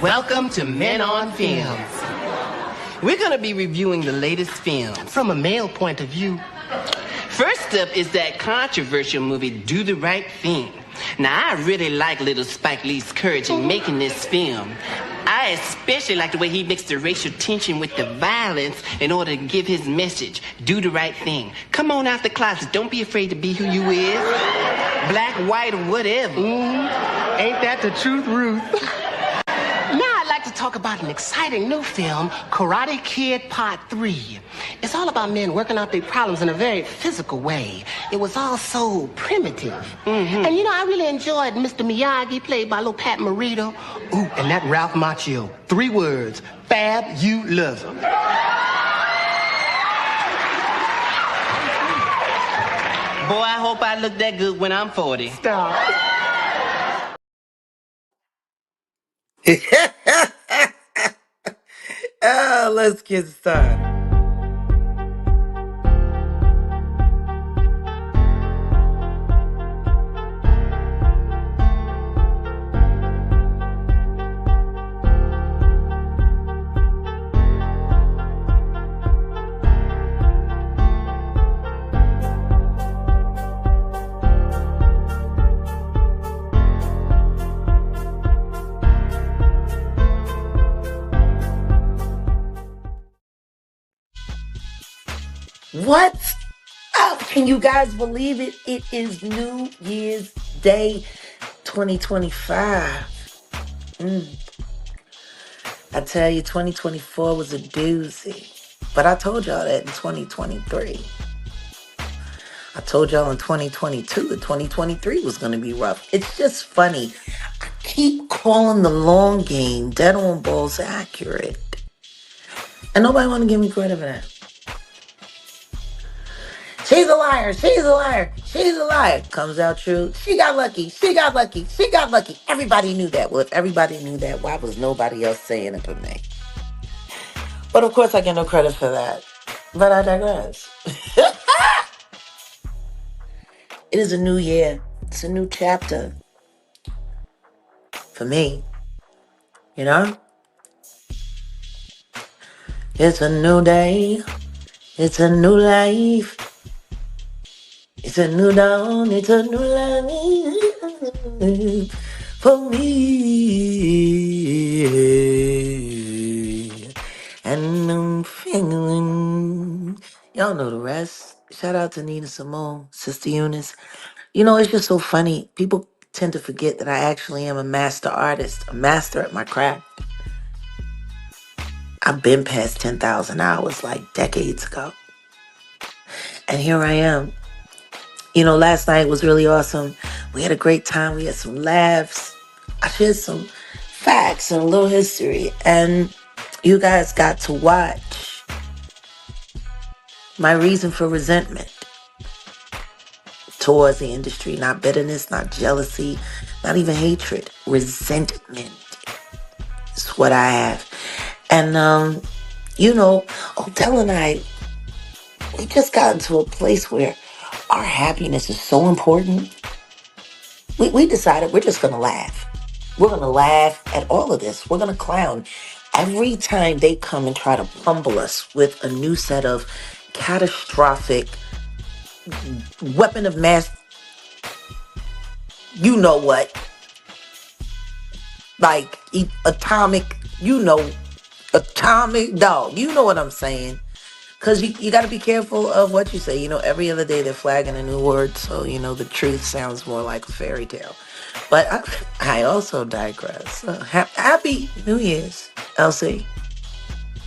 Welcome to Men on Films. We're going to be reviewing the latest films from a male point of view. First up is that controversial movie, Do the Right Thing. Now, I really like little Spike Lee's courage in making this film. I especially like the way he mixed the racial tension with the violence in order to give his message, do the right thing. Come on out the closet. Don't be afraid to be who you is. Black, white, or whatever. Ain't that the truth, Ruth? Now I'd like to talk about an exciting new film, Karate Kid Part 3. It's all about men working out their problems in a very physical way. It was all so primitive. And you know, I really enjoyed Mr. Miyagi, played by little Pat Morita. Ooh, and that Ralph Macchio. 3 words, fabulism. Boy, I hope I look that good when I'm 40. Stop. Let's get started. What's up? Can you guys believe it? It is New Year's Day 2025. I tell you, 2024 was a doozy. But I told y'all that in 2023. I told y'all in 2022 that 2023 was going to be rough. It's just funny. I keep calling the long game dead on balls accurate. And nobody want to give me credit for that. She's a liar. She's a liar. She's a liar. Comes out true. She got lucky. She got lucky. She got lucky. Everybody knew that. Well, if everybody knew that, why was nobody else saying it but me? But of course, I get no credit for that. But I digress. It is a new year. It's a new chapter. For me. You know? It's a new day. It's a new life. It's a new dawn, it's a new life for me. And I'm feeling, y'all know the rest. Shout out to Nina Simone, Sister Eunice. You know, it's just so funny. People tend to forget that I actually am a master artist, a master at my craft. I've been past 10,000 hours like decades ago. And here I am. You know, last night was really awesome. We had a great time. We had some laughs. I shared some facts and a little history. And you guys got to watch my reason for resentment towards the industry. Not bitterness, not jealousy, not even hatred. Resentment is what I have. And, you know, Odell and I, we just got into a place where our happiness is so important. We decided we're just going to laugh. We're going to laugh at all of this. We're going to clown. Every time they come and try to pummel us with a new set of catastrophic weapon of mass, you know what, like atomic, atomic dog. You know what I'm saying. Because you got to be careful of what you say. You know, every other day they're flagging a new word. So, you know, the truth sounds more like a fairy tale. But I also digress. Happy New Year's, LC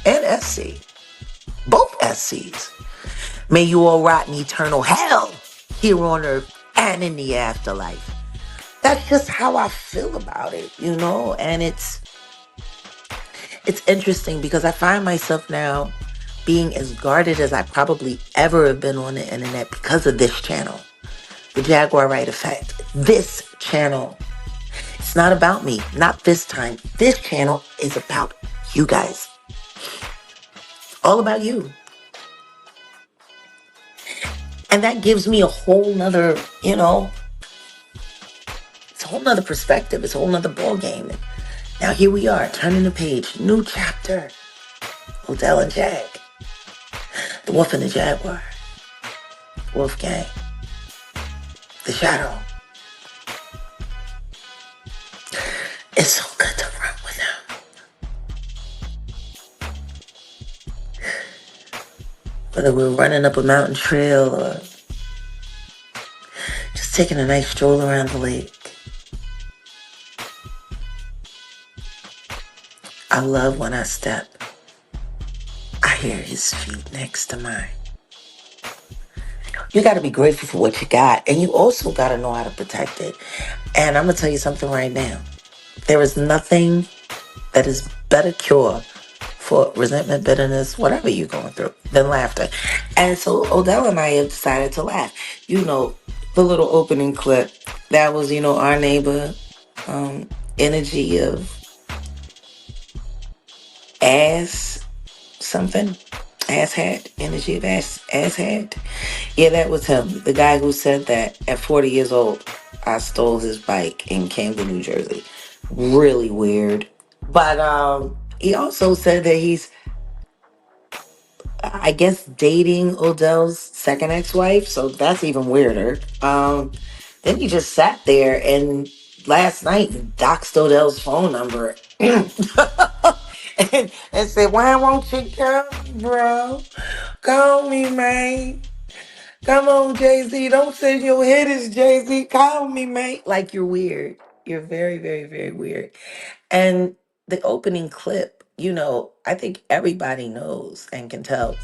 and SC. Both SCs. May you all rot in eternal hell here on earth and in the afterlife. That's just how I feel about it, you know. And it's interesting because I find myself now being as guarded as I probably ever have been on the internet because of this channel. The Jaguar Wright effect. This channel. It's not about me. Not this time. This channel is about you guys. All about you. And that gives me a whole nother, you know, it's a whole nother perspective. It's a whole nother ball game. Now here we are, turning the page, new chapter. Odell and Jag, the Wolf and the Jaguar, Wolfgang, the Shadow. It's so good to run with him. Whether we're running up a mountain trail or just taking a nice stroll around the lake. I love when I step. I hear his feet next to mine. You got to be grateful for what you got, and you also got to know how to protect it. And I'm going to tell you something right now. There is nothing that is better cure for resentment, bitterness, whatever you're going through, than laughter. And so Odell and I have decided to laugh. The little opening clip, that was, our neighbor, energy of ass something. Ass hat, energy of ass hat. Yeah, that was him. The guy who said that at 40 years old, I stole his bike in Camden, New Jersey. Really weird. But he also said that he's, I guess, dating Odell's second ex-wife. So that's even weirder. Then he just sat there and last night doxed Odell's phone number and said, "Why won't you call me, bro? Call me, man. Come on, Jay-Z. Don't say your head is Jay-Z. Call me, man." Like, you're weird. You're very, very, very weird. And the opening clip, I think everybody knows and can tell,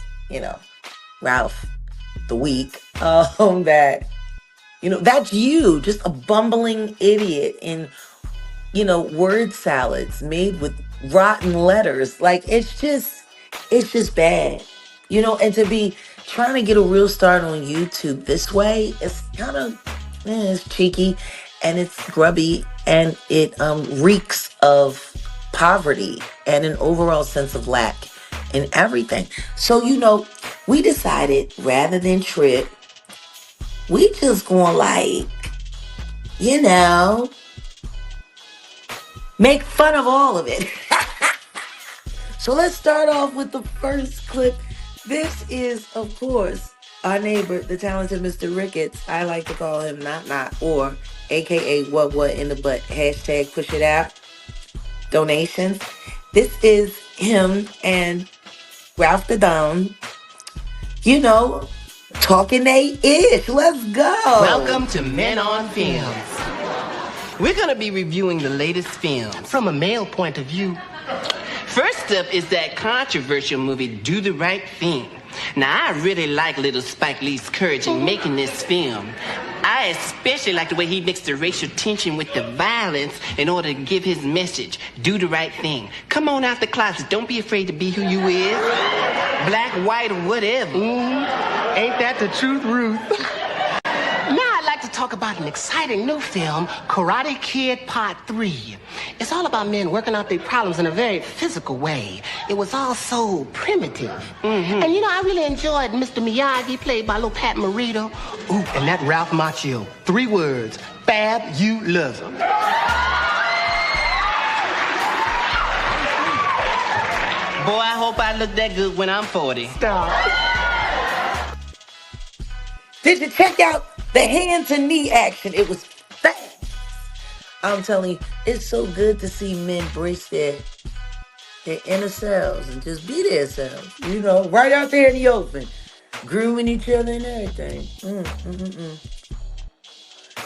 Ralph the Weak, that, that's you, just a bumbling idiot in, word salads made with rotten letters. Like, it's just bad. And to be trying to get a real start on YouTube this way, it's kind of, it's cheeky and it's grubby and it reeks of poverty and an overall sense of lack in everything. So, we decided rather than trip, we just gonna you know, make fun of all of it. So let's start off with the first clip. This is, of course, our neighbor, the talented Mr. Ricketts. I like to call him Not, or AKA what in the butt. Hashtag push it out. Donations. This is him and Ralph the Don, talking they ish. Let's go. Welcome to Men on Films. We're gonna be reviewing the latest film from a male point of view. First up is that controversial movie, Do the Right Thing. Now, I really like little Spike Lee's courage in making this film. I especially like the way he mixed the racial tension with the violence in order to give his message, do the right thing. Come on out the closet. Don't be afraid to be who you is. Black, white, or whatever. Ain't that the truth, Ruth? Now I'd like to talk about an exciting new film, Karate Kid Part 3. It's all about men working out their problems in a very physical way. It was all so primitive. And I really enjoyed Mr. Miyagi, played by little Pat Morita. Ooh, and that Ralph Macchio. 3 words. Fabulism. Boy, I hope I look that good when I'm 40. Did you check out the hand to knee action? It was fast. I'm telling you, it's so good to see men brace their inner selves and just be their selves. Right out there in the open, grooming each other and everything.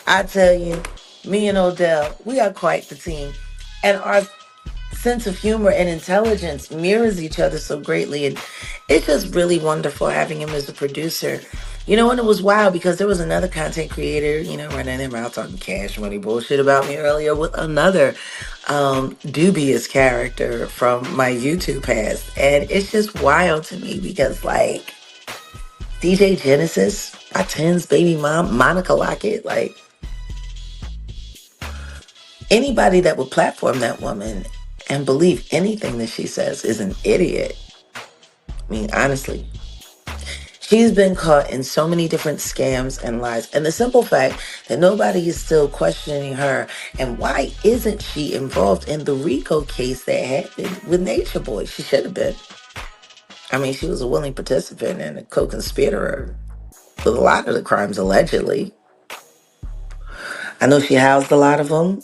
I tell you, me and Odell, we are quite the team. And our sense of humor and intelligence mirrors each other so greatly. And it's just really wonderful having him as a producer. And it was wild because there was another content creator, running their mouth talking cash money bullshit about me earlier with another dubious character from my YouTube past. And it's just wild to me because, DJ Genesis, my Tens baby mom, Monica Lockett, anybody that would platform that woman and believe anything that she says is an idiot. I mean, honestly. She's been caught in so many different scams and lies. And the simple fact that nobody is still questioning her. And why isn't she involved in the RICO case that happened with Nature Boy? She should have been. I mean, she was a willing participant and a co-conspirator with a lot of the crimes, allegedly. I know she housed a lot of them.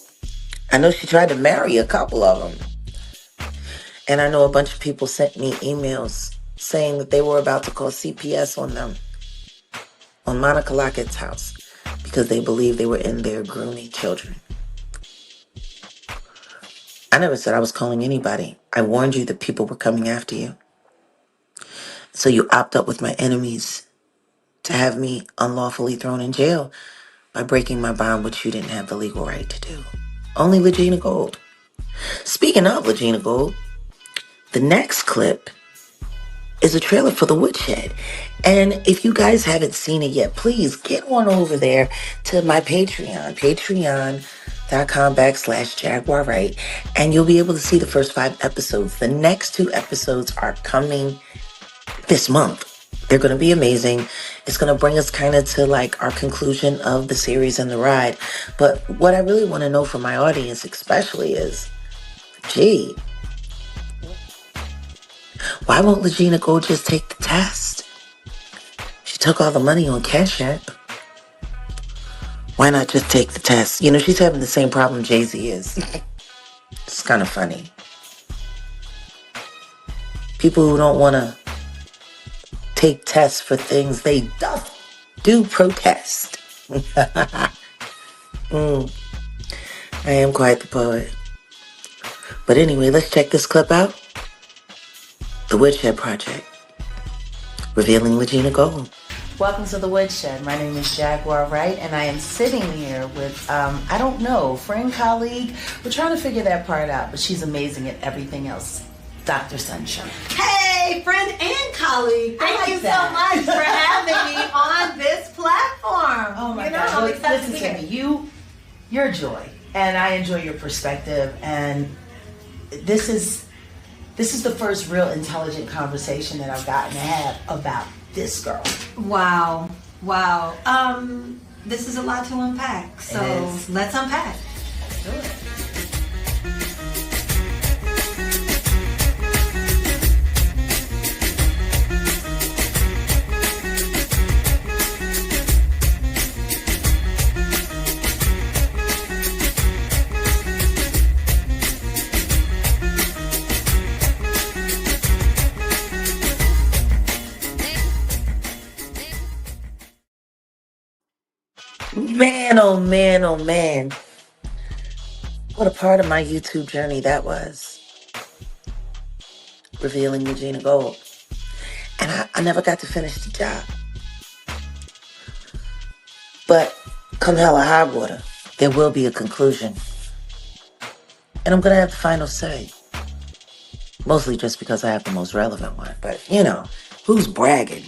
I know she tried to marry a couple of them. And I know a bunch of people sent me emails saying that they were about to call CPS on them, on Monica Lockett's house, because they believed they were in there grooming children. I never said I was calling anybody. I warned you that people were coming after you. So you opt up with my enemies to have me unlawfully thrown in jail by breaking my bond, which you didn't have the legal right to do. Only Legina Gold. Speaking of Legina Gold, the next clip is a trailer for the Woodshed. And if you guys haven't seen it yet, please get on over there to my Patreon, patreon.com/Jaguar Wright, and you'll be able to see the first 5 episodes. The next 2 episodes are coming this month. They're going to be amazing. It's going to bring us kind of to like our conclusion of the series and the ride. But what I really want to know from my audience especially is, gee, why won't Legina Gold just take the test? She took all the money on Cash App. Why not just take the test? You know, she's having the same problem Jay-Z is. It's kind of funny. People who don't want to take tests for things they do protest. I am quite the poet. But anyway, let's check this clip out. The Woodshed Project, revealing Legina Gold. Welcome to the Woodshed. My name is Jaguar Wright, and I am sitting here with, I don't know, friend, colleague. We're trying to figure that part out, but she's amazing at everything else. Dr. Sunshine. Hey, friend and colleague. Thank you so much for having me on this platform. Oh my God. God. Listen to me. You're a joy, and I enjoy your perspective, and this is the first real intelligent conversation that I've gotten to have about this girl. Wow. This is a lot to unpack. So let's unpack. Let's do it. Man, oh man, oh man. What a part of my YouTube journey that was. Revealing Legina Gold. And I never got to finish the job. But come hell or high water, there will be a conclusion. And I'm going to have the final say. Mostly just because I have the most relevant one. But, you know, who's bragging?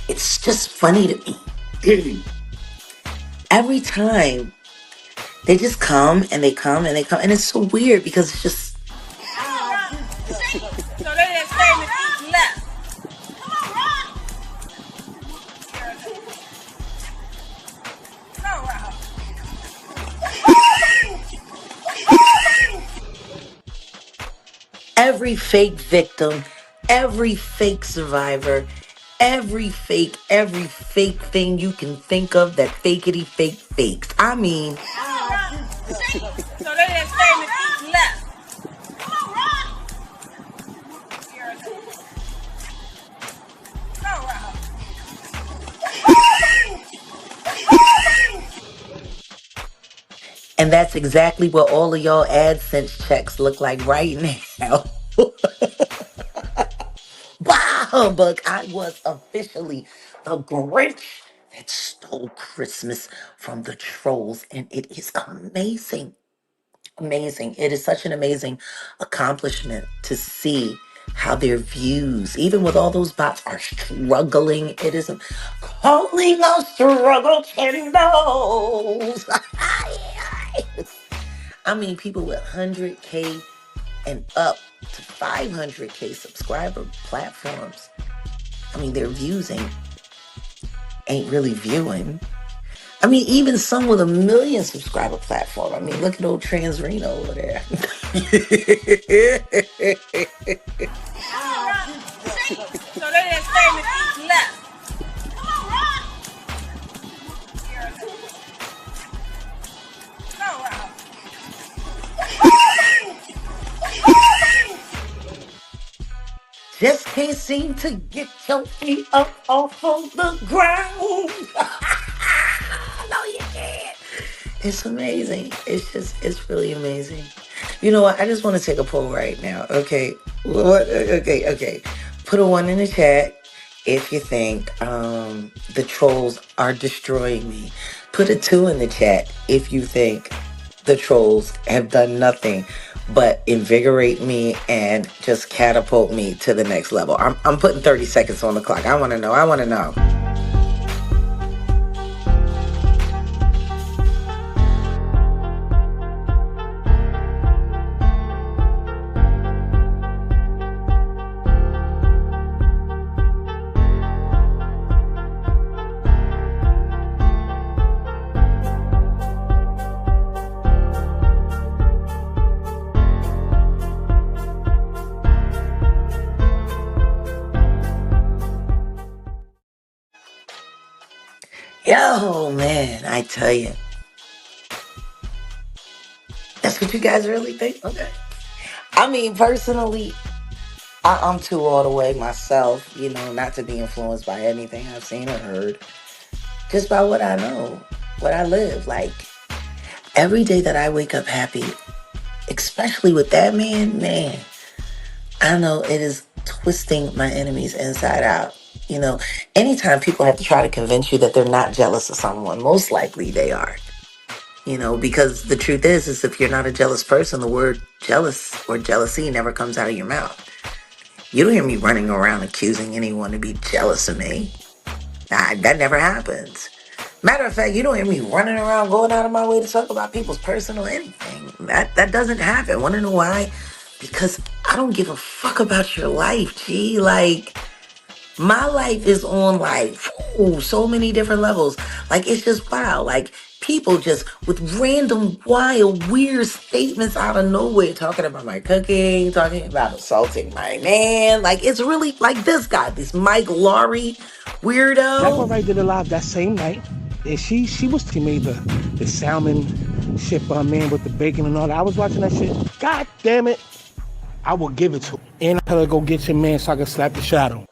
It's just funny to me. Every time they just come and they come and they come, and it's so weird because it's just. So they didn't say anything left. Come on, Rob. Every fake victim, every fake survivor, every fake thing you can think of that fakety fake fakes. I mean. So they didn't say anything left. Come on, Rob. Come on, Rob. And that's exactly what all of y'all AdSense checks look like right now. Bah, humbug. I was officially the Grinch that stole Christmas from the trolls. And it is amazing. Amazing. It is such an amazing accomplishment to see how their views, even with all those bots, are struggling. It is calling a struggle to those. I mean, people with 100K and up to 500K subscriber platforms. I mean, their views ain't ain't really viewing. I mean, even some with a 1 million subscriber platform. I mean, look at old Trans Reno over there. So they didn't say me eat left. Come on, Ron. Go, Ron. Just can't seem to get your feet up off of the ground. No, you can't. It's amazing. It's really amazing. You know what? I just want to take a poll right now. Okay. What? Okay. Put a 1 in the chat if you think the trolls are destroying me. Put a 2 in the chat if you think the trolls have done nothing but invigorate me and just catapult me to the next level. I'm putting 30 seconds on the clock. I want to know. Yo, man, I tell you. That's what you guys really think? Okay. I mean, personally, I'm too all the way myself, not to be influenced by anything I've seen or heard. Just by what I know, what I live. Like, every day that I wake up happy, especially with that man, I know it is twisting my enemies inside out. Anytime people have to try to convince you that they're not jealous of someone, most likely they are. Because the truth is if you're not a jealous person, the word jealous or jealousy never comes out of your mouth. You don't hear me running around accusing anyone to be jealous of me. Nah, that never happens. Matter of fact, you don't hear me running around going out of my way to talk about people's personal anything. That doesn't happen. Want to know why? Because I don't give a fuck about your life, G. Like, my life is on so many different levels. Like, it's just wow. Like, people just with random, wild, weird statements out of nowhere, talking about my cooking, talking about assaulting my man. Like, it's really like this guy, this Mike Laurie weirdo. Jaguar Wright did a live that same night. And she made the salmon ship man with the bacon and all that. I was watching that shit. God damn it. I will give it to her. And I tell her go get your man so I can slap the shit out of him.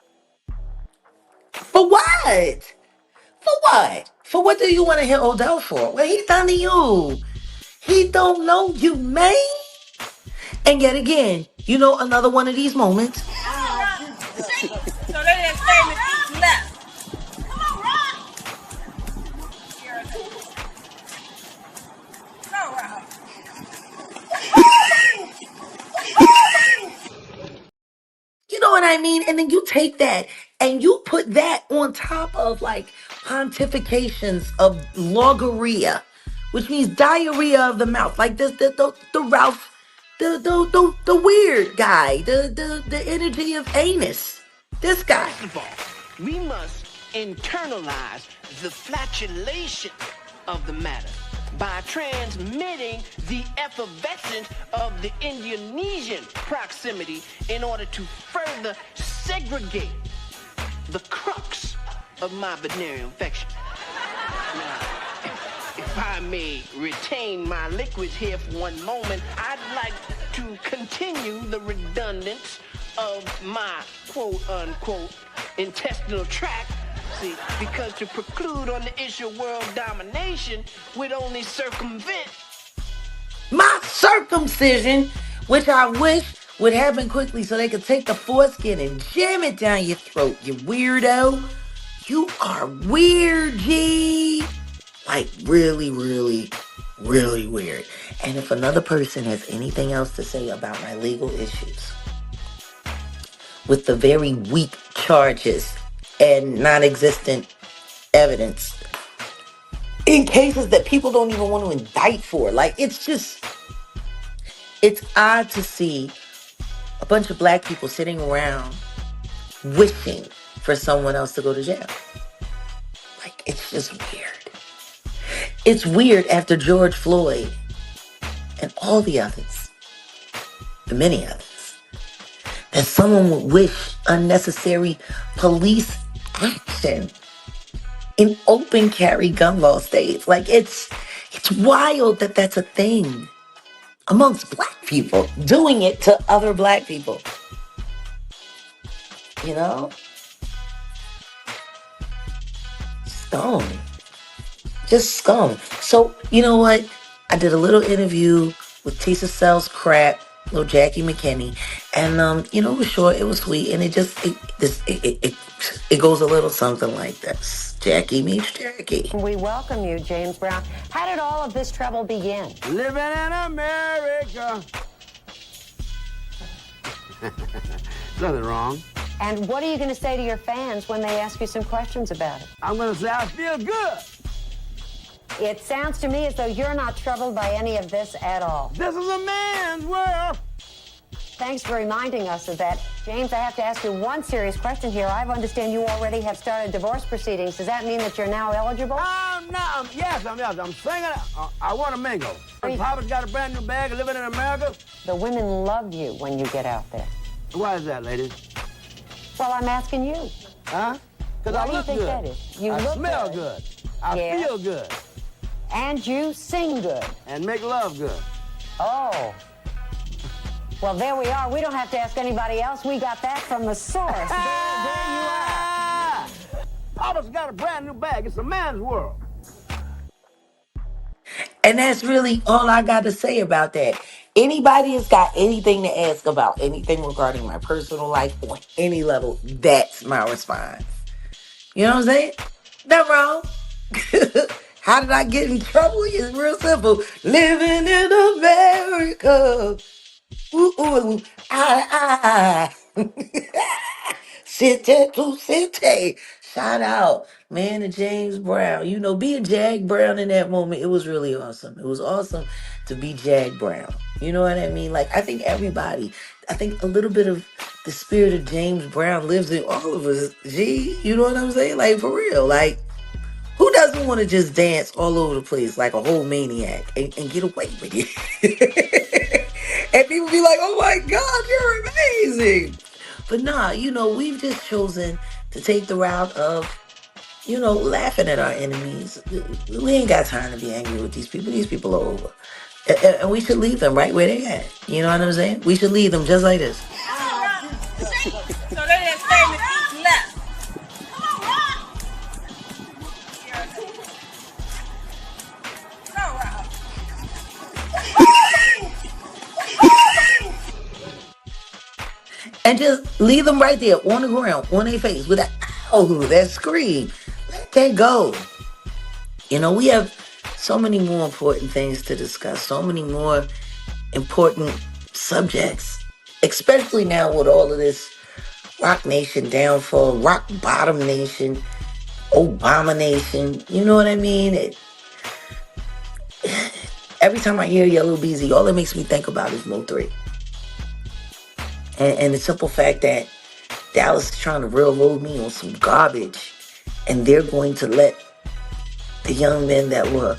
For what? For what? For what do you want to hit Odell for? What he done to you? He don't know you, man. And yet again, another one of these moments. So they didn't say me eat left. Come on, Ron. Go, Ron. You know what I mean? And then you take that and you put that on top of like pontifications of logorrhea, which means diarrhea of the mouth. Like the Ralph, the weird guy, the energy of anus. This guy. First of all, we must internalize the flatulation of the matter by transmitting the effervescence of the Indonesian proximity in order to further segregate the crux of my venereal infection. Now, if I may retain my liquids here for one moment, I'd like to continue the redundance of my quote-unquote intestinal tract. See, because to preclude on the issue of world domination would only circumvent my circumcision, which I wish would happen quickly so they could take the foreskin and jam it down your throat, you weirdo. You are weird, G. Like, really, really, really weird. And if another person has anything else to say about my legal issues, with the very weak charges and non-existent evidence in cases that people don't even want to indict for. Like, it's odd to see a bunch of black people sitting around wishing for someone else to go to jail. Like, just weird. It's weird after George Floyd and all the others, the many others, that someone would wish unnecessary police action in open carry gun law states. Like it's wild that that's a thing amongst black people, doing it to other black people. You know? Scum. Just scum. So, you know what? I did a little interview with Tisa Sells Crap, little Jackie McKinney, and it was short, it was sweet, and it goes a little something like this. Jackie meets Jackie. We welcome you, James Brown. How did all of this trouble begin? Living in America. Nothing wrong. And what are you going to say to your fans when they ask you some questions about it? I'm going to say I feel good. It sounds to me as though you're not troubled by any of this at all. This is a man's world. Thanks for reminding us of that. James, I have to ask you one serious question here. I understand you already have started divorce proceedings. Does that mean that you're now eligible? Yes, I'm singing. I want to mingle. Papa's got a brand new bag of living in America. The women love you when you get out there. Why is that, ladies? Well, I'm asking you. Huh? Because I look What do you think good. that is? You I look smell good. I Yeah. feel good. And you sing good. And make love good. Oh. Well, there we are. We don't have to ask anybody else. We got that from the source. There you are. Papa's got a brand new bag. It's a man's world. And that's really all I got to say about that. Anybody has got anything to ask about anything regarding my personal life on any level, that's my response. You know what I'm saying? Not wrong. How did I get in trouble? It's real simple. Living in America. Ooh, ooh, ah, ah. City to city. Shout out, man, to James Brown. You know, being Jag Brown in that moment, it was really awesome. It was awesome to be Jag Brown. You know what I mean? Like, I think a little bit of the spirit of James Brown lives in all of us. Gee, you know what I'm saying? Like, for real. Like, who doesn't want to just dance all over the place like a whole maniac and get away with it? And people be like, oh my God, you're amazing. But nah, we've just chosen to take the route of, laughing at our enemies. We ain't got time to be angry with these people. These people are over. And we should leave them right where they at. You know what I'm saying? We should leave them just like this. So they didn't stay in the east left. Come on, Rob. Go, Rob. And just leave them right there on the ground, on their face, with that scream. Let that go. We have so many more important things to discuss, so many more important subjects, especially now with all of this Rock Nation downfall, Rock Bottom Nation, Obama Nation. You know what I mean? Every time I hear Yellow Beezy, all it makes me think about is Mo3. And the simple fact that Dallas is trying to railroad me on some garbage, and they're going to let the young men that were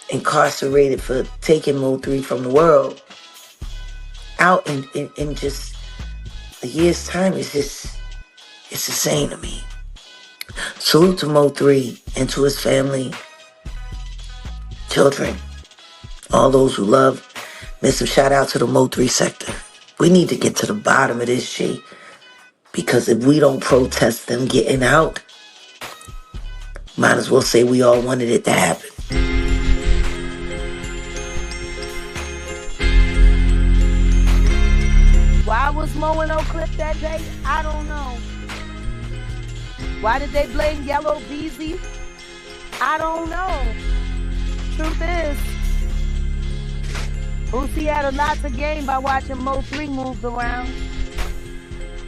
incarcerated for taking Mo3 from the world out in just a year's time, it's insane to me. Salute to Mo3 and to his family, children, all those who love. Miss some shout out to the Mo3 sector. We need to get to the bottom of this shit, because if we don't protest them getting out, might as well say we all wanted it to happen. Why was Mo3 Clip that day? I don't know. Why did they blame Yellow Beezy? I don't know. Truth is, Boosie had a lot to gain by watching Mo3 move around.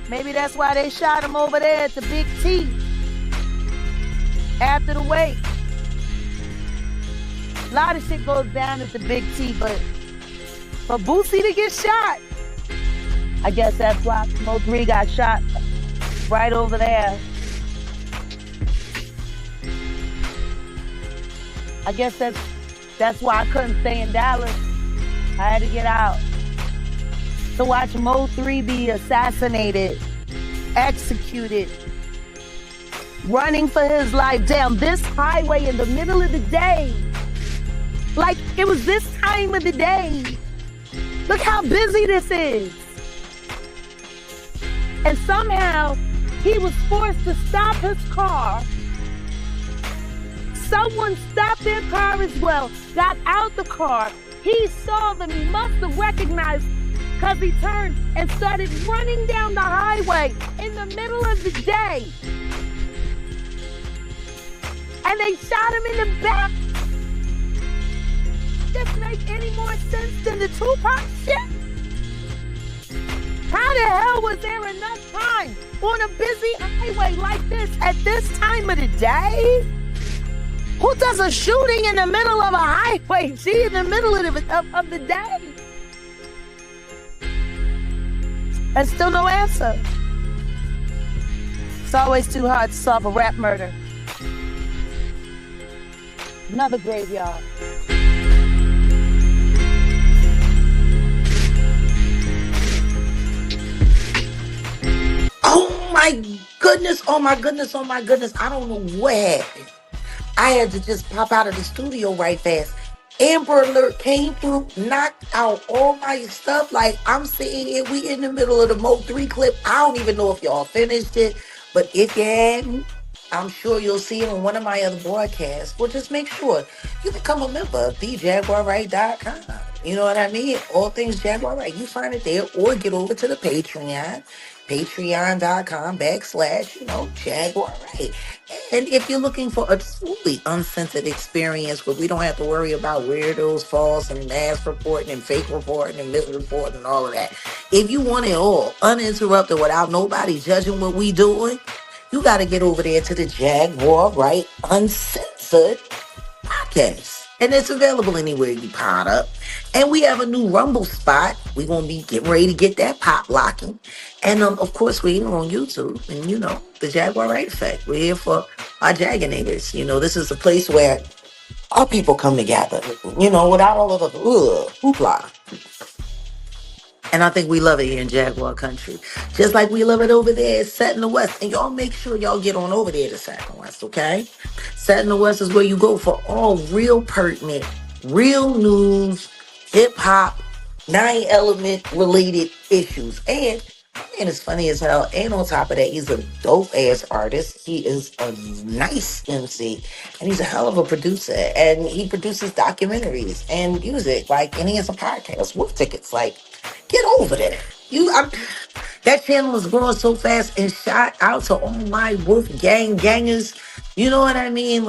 Maybe that's why they shot him over there at the Big T after the wake. A lot of shit goes down at the Big T, but for Boosie to get shot, I guess that's why Mo3 got shot right over there. I guess that's why I couldn't stay in Dallas. I had to get out to watch Mo3 be assassinated, executed, running for his life down this highway in the middle of the day. Like, it was this time of the day. Look how busy this is. And somehow, he was forced to stop his car. Someone stopped their car as well, got out the car. He saw them, he must have recognized, because he turned and started running down the highway in the middle of the day. And they shot him in the back. Doesn't make any more sense than the Tupac shit. How the hell was there enough time on a busy highway like this at this time of the day? Who does a shooting in the middle of a highway? Gee, in the middle of the day. And still no answer. It's always too hard to solve a rap murder. Another graveyard. Oh my goodness, oh my goodness, oh my goodness. I don't know what happened. I had to just pop out of the studio right fast. Amber Alert came through, knocked out all my stuff. Like, I'm sitting here, we in the middle of the Mo3 clip. I don't even know if y'all finished it, but if you hadn't, I'm sure you'll see it on one of my other broadcasts. Well, just make sure you become a member of the JaguarWright.com. You know what I mean? All things Jaguar Wright. You find it there, or get over to the Patreon. Patreon.com/ Jaguar Wright. And if you're looking for a truly uncensored experience where we don't have to worry about weirdos, false, and mass reporting and fake reporting and misreporting and all of that, if you want it all uninterrupted without nobody judging what we doing, you got to get over there to the Jaguar Wright Uncensored podcast. And it's available anywhere you pot up. And we have a new Rumble spot. We're going to be getting ready to get that pop locking. And of course, we're here on YouTube. And the Jaguar Wright Effect. We're here for our Jaganators. This is a place where our people come together, without all of the hoopla. And I think we love it here in Jaguar Country. Just like we love it over there at Set in the West. And y'all make sure y'all get on over there to Set in the West, okay? Set in the West is where you go for all real pertinent, real news, hip-hop, 9-element related issues. And it's funny as hell. And on top of that, he's a dope-ass artist. He is a nice MC. And he's a hell of a producer. And he produces documentaries and music. And he has a podcast with tickets. Get over there. That channel is growing so fast. And shout out to all my Wolf gangers. You know what I mean?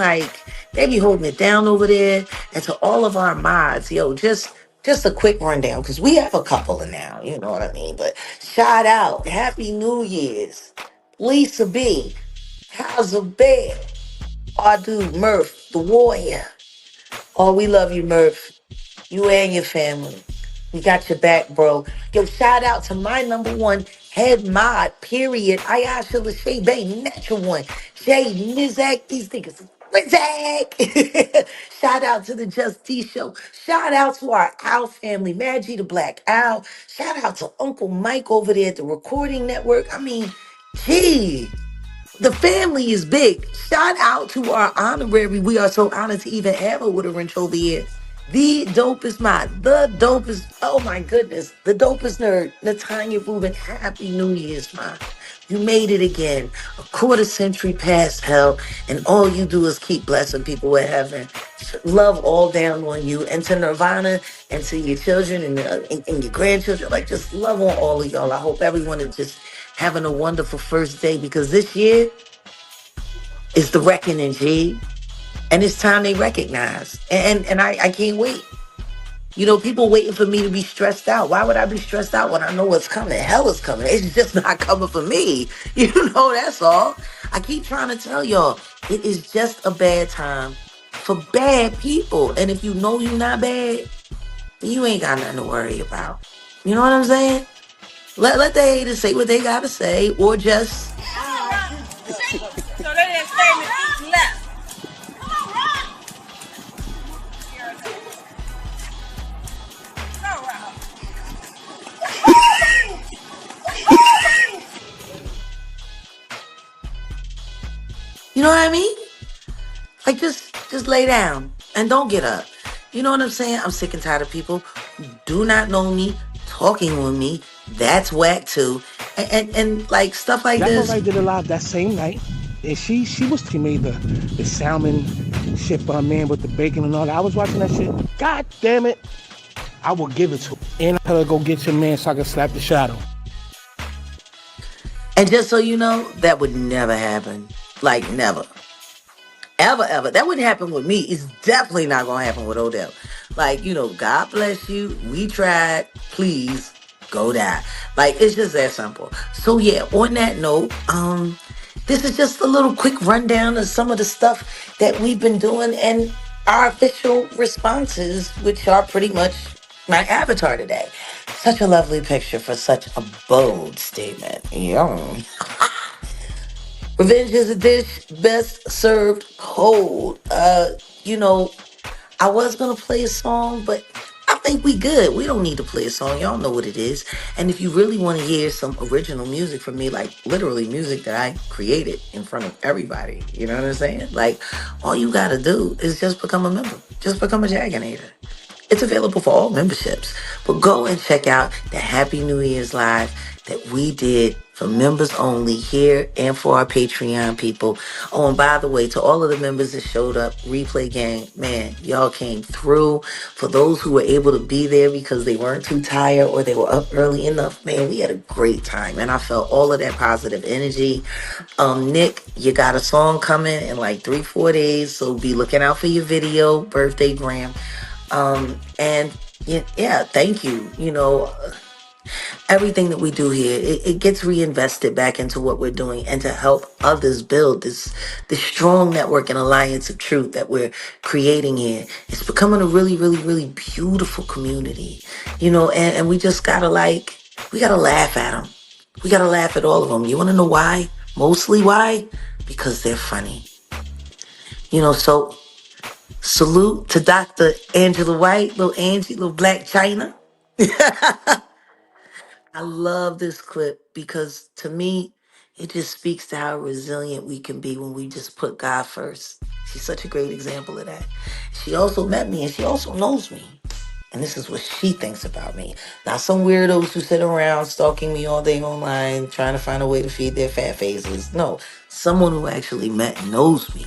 They be holding it down over there. And to all of our mods, just a quick rundown, because we have a couple of now, you know what I mean? But shout out, Happy New Year's, Lisa B, How's a Bear, our dude Murph, the warrior. Oh, we love you, Murph. You and your family. We got your back, bro. Yo, shout out to my number one head mod, period. Ayasha Lachey Bay, natural one. Jay Nizak, these niggas. Nizak. Shout out to the Just D Show. Shout out to our Owl family, Maggie the Black Owl. Shout out to Uncle Mike over there at the Recording Network. Gee. The family is big. Shout out to our honorary. We are so honored to even have her with a wrench over here. The dopest mod. The dopest. Oh my goodness. The dopest nerd. Natanya Rubin. Happy New Year's, man. You made it again. A quarter century past hell. And all you do is keep blessing people with heaven. Love all down on you. And to Nirvana and to your children and your grandchildren. Just love on all of y'all. I hope everyone is just having a wonderful first day, because this year is the reckoning, G. And it's time they recognize. And I can't wait. People waiting for me to be stressed out. Why would I be stressed out when I know what's coming? Hell is coming. It's just not coming for me. That's all. I keep trying to tell y'all, it is just a bad time for bad people. And if you know you're not bad, then you ain't got nothing to worry about. You know what I'm saying? Let the haters say what they gotta say, or just So they didn't say me left. You know what I mean? Like just lay down and don't get up. You know what I'm saying? I'm sick and tired of people who do not know me talking with me. That's whack too. And like stuff like Jaguar this. Wright did a live that same night, and she made the salmon ship man with the bacon and all that. I was watching that shit. God damn it. I will give it to her. And I tell her go get your man so I can slap the shadow. And just so you know, that would never happen. Like never. Ever, ever. That wouldn't happen with me. It's definitely not gonna happen with Odell. Like, God bless you. We tried. Please go die. Like, it's just that simple. So yeah, on that note, this is just a little quick rundown of some of the stuff that we've been doing and our official responses, which are pretty much my avatar today. Such a lovely picture for such a bold statement. Yum. Revenge is a dish best served cold. I was gonna play a song, but I think we good. We don't need to play a song. Y'all know what it is. And if you really want to hear some original music from me, like literally music that I created in front of everybody, you know what I'm saying? Like, all you gotta do is just become a member. Just become a Jaginator. It's available for all memberships. But go and check out the Happy New Year's Live that we did for members only here and for our Patreon people. Oh, and by the way, to all of the members that showed up, Replay Gang, man, y'all came through. For those who were able to be there because they weren't too tired or they were up early enough, man, we had a great time. And I felt all of that positive energy. Nick, you got a song coming in like 3-4 days, so be looking out for your video, birthday gram. And yeah, thank you. Everything that we do here, it gets reinvested back into what we're doing and to help others build this strong network and alliance of truth that we're creating here. It's becoming a really, really, really beautiful community, and we just gotta we gotta laugh at them. We gotta laugh at all of them. You wanna know why? Mostly why? Because they're funny. So salute to Dr. Angela White, little Angie, little Black China. I love this clip because to me, it just speaks to how resilient we can be when we just put God first. She's such a great example of that. She also met me and she also knows me. And this is what she thinks about me. Not some weirdos who sit around stalking me all day online, trying to find a way to feed their fat faces. No, someone who actually met and knows me.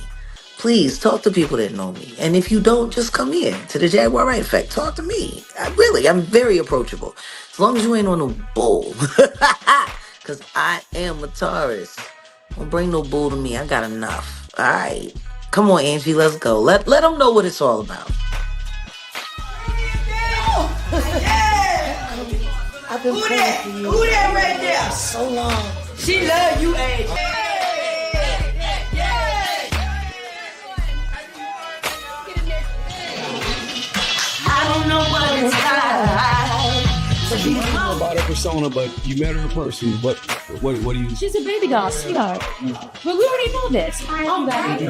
Please talk to people that know me. And if you don't, just come here to the Jaguar Wright Effect. Talk to me. I'm very approachable. As long as you ain't on no bull. Because I am a Taurus. Don't bring no bull to me. I got enough. All right. Come on, Angie. Let's go. Let them know what it's all about. I've been praying for you. Who that right there? For so long. She love you, Angie. I don't know what it's like. You might know about her persona, but you met her in person. What do you? She's a baby doll, sweetheart. But we already know this.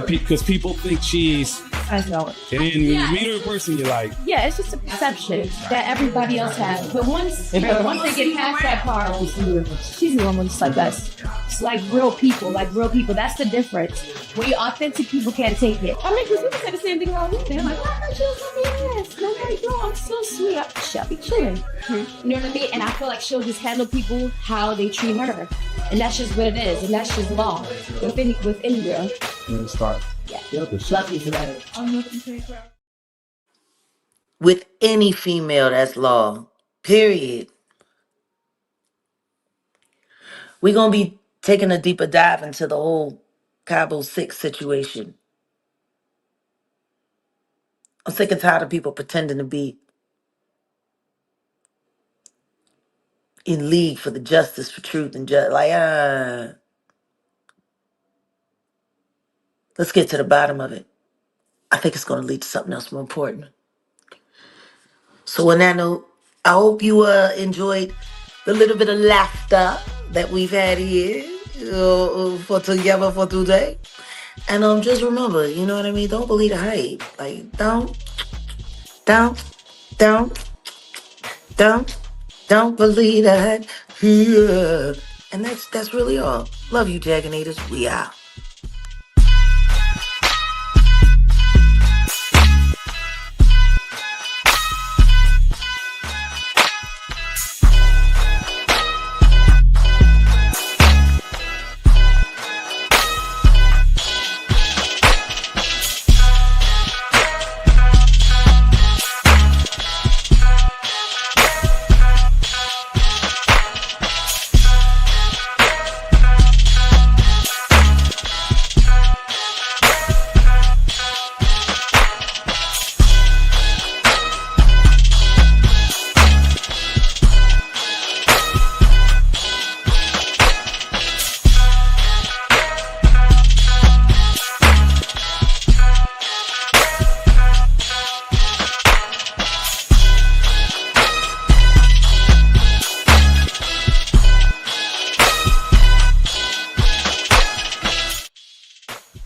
Because people think she's. I know it. And then when you meet her in person, you're like. Yeah, it's just a perception that everybody else has. But once they get past that part, she's the one just like us. It's like real people. That's the difference. When you're authentic, people can't take it. I mean, because people say the same thing about me. They're like, oh, I just love me ass. And I'm like, no, I'm so sweet. She'll be chilling. You know what I mean? And I feel like she'll just handle people how they treat her. And that's just what it is. And that's just law within girl. Start. Yeah. Love you for that. With any female, that's law. Period. We're going to be taking a deeper dive into the whole Cabo 6 situation. I'm sick and tired of people pretending to be in league for the justice, for truth, and let's get to the bottom of it. I think it's going to lead to something else more important. So on that note, I hope you enjoyed the little bit of laughter that we've had here for today. And just remember, you know what I mean? Don't believe the hype. Like, don't believe that. And that's really all. Love you, Jaganators. We out.